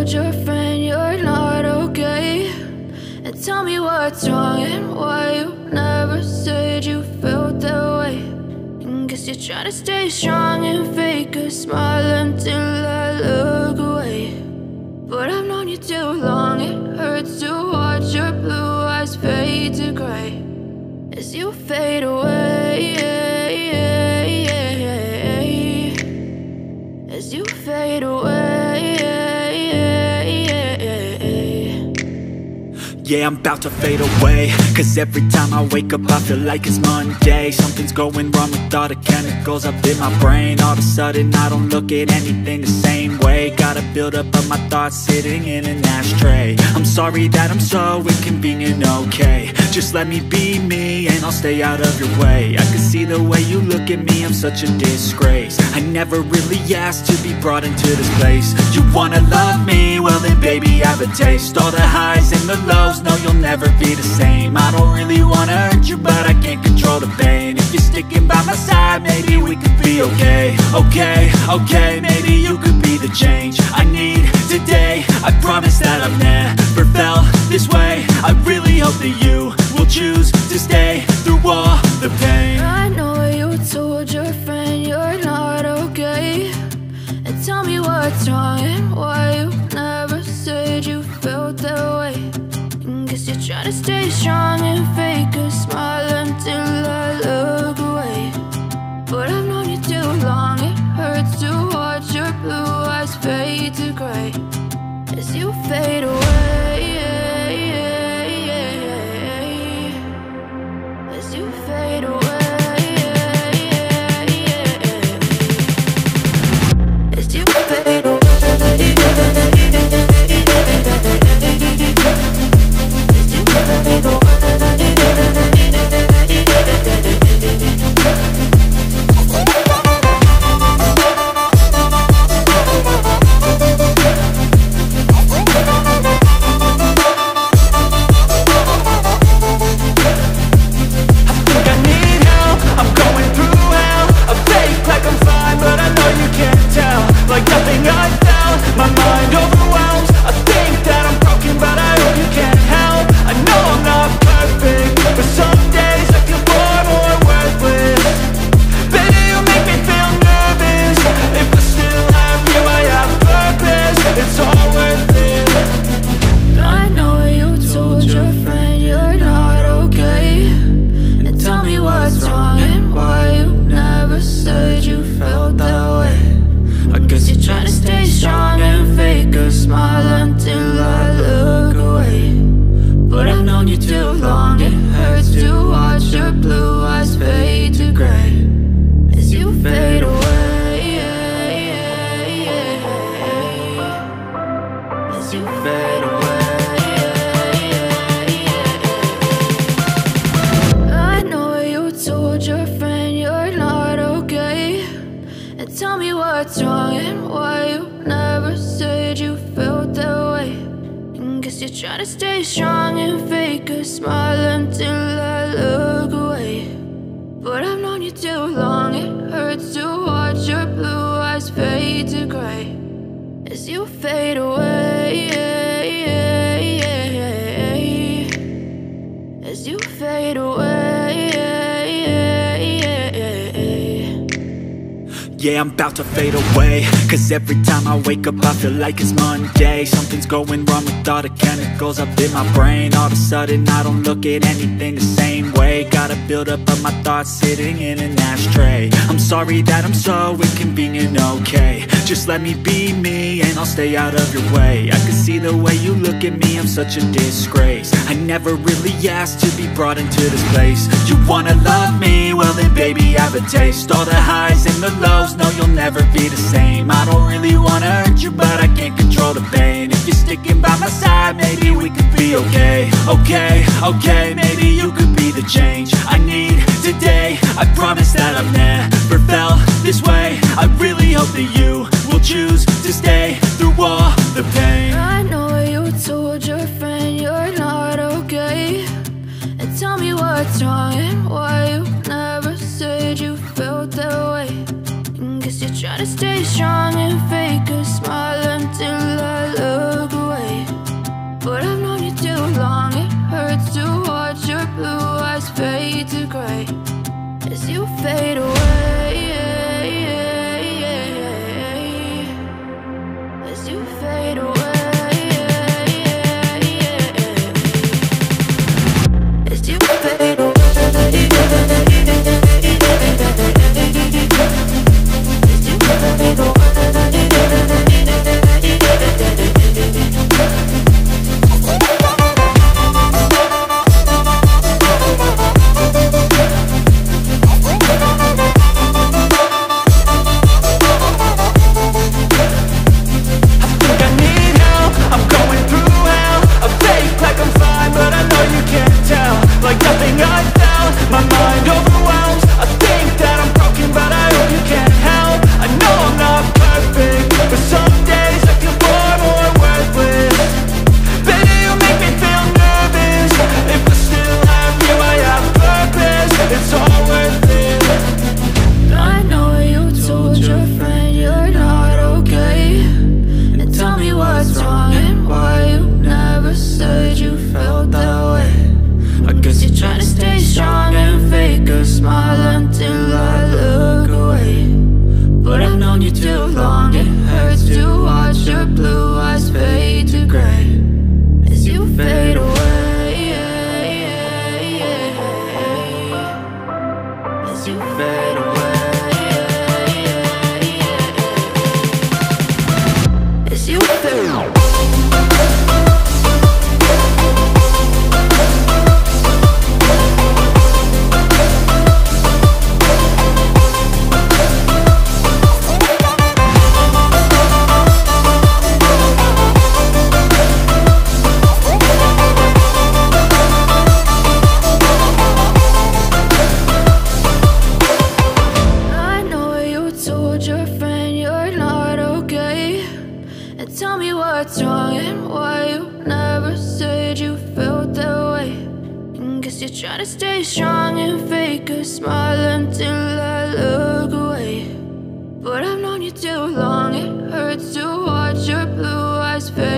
told your friend you're not okay, and tell me what's wrong and why you never said you felt that way. And guess you're trying to stay strong and fake a smile until I look away. But I've known you too long, it hurts to watch your blue eyes fade to gray as you fade away, as you fade away. Yeah, I'm about to fade away, cause every time I wake up I feel like it's Monday. Something's going wrong with all the chemicals up in my brain. All of a sudden I don't look at anything the same way. Got a buildup of my thoughts sitting in an ashtray. I'm sorry that I'm so inconvenient, okay. Just let me be me and I'll stay out of your way. I can see the way you look at me, I'm such a disgrace. I never really asked to be brought into this place. You wanna love me? Well then baby I have a taste. All the highs and the lows, no you'll never be the same. I don't really wanna hurt you but I can't control the pain. If you're sticking by my side maybe we could be okay. Okay, maybe you could be the change I need today. I promise that I've never felt this way. I really hope that you will choose to stay through all the pain. I know you told your friend you're not okay, and tell me what's wrong and why you never said you felt that way. And guess you're trying to stay strong and fake a smile until I look away. But I've known you too long, it hurts to watch your blue eyes fade to gray as you fade away, as you fade away, as you fade away. Try to stay strong and fake a smile until I look away. But I've known you too long, it hurts to watch your blue eyes fade to gray as you fade away, as you fade away. Yeah, I'm about to fade away, cause every time I wake up I feel like it's Monday. Something's going wrong with all the chemicals up in my brain. All of a sudden I don't look at anything the same way. Got a buildup of my thoughts sitting in an ashtray. I'm sorry that I'm so inconvenient, okay. Just let me be me and I'll stay out of your way. I can see the way you look at me, I'm such a disgrace. I never really asked to be brought into this place. You wanna love me? Well then baby I have a taste. All the highs and the lows, no you'll never be the same. I don't really wanna hurt you but I can't control the pain. If you're sticking by my side maybe we could be okay. Okay, maybe you could be the change I need today. I promise that I've never felt this way. I really hope that you will choose to stay through all the pain. I know you told your friend you're not okay, and tell me what's wrong and why you never said you felt that way. And guess you're trying to stay strong and fake a smile until I look what's wrong and why you never said you felt that way. Guess you're trying to stay strong and fake a smile until I look away. But I've known you too long, it hurts to watch your blue eyes fade